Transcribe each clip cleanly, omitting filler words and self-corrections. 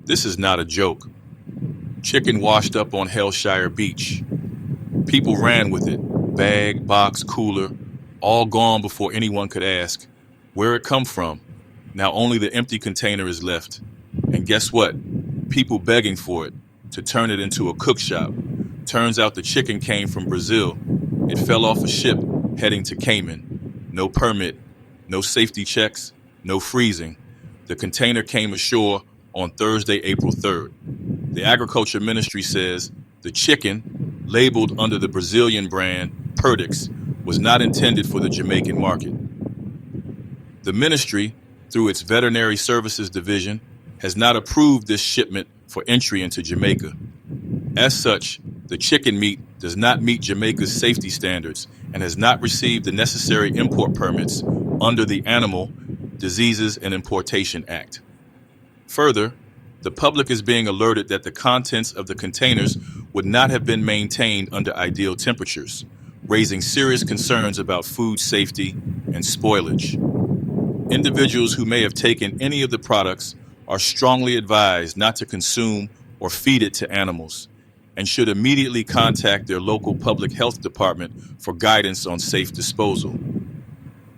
This is not a joke. Chicken washed up on Hellshire Beach. People ran with it, bag, box, cooler, all gone before anyone could ask, where it come from? Now only the empty container is left. And guess what? People begging for it, to turn it into a cook shop. Turns out the chicken came from Brazil. It fell off a ship heading to Cayman. No permit, no safety checks, no freezing. The container came ashore on Thursday, April 3rd. The Agriculture Ministry says the chicken, labeled under the Brazilian brand Perdix, was not intended for the Jamaican market. The ministry, through its Veterinary Services Division, has not approved this shipment for entry into Jamaica. As such, the chicken meat does not meet Jamaica's safety standards and has not received the necessary import permits under the Animal Diseases and Importation Act. Further, the public is being alerted that the contents of the containers would not have been maintained under ideal temperatures, raising serious concerns about food safety and spoilage. Individuals who may have taken any of the products are strongly advised not to consume or feed it to animals and should immediately contact their local public health department for guidance on safe disposal.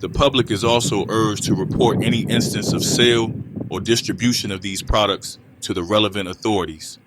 The public is also urged to report any instance of sale or distribution of these products to the relevant authorities.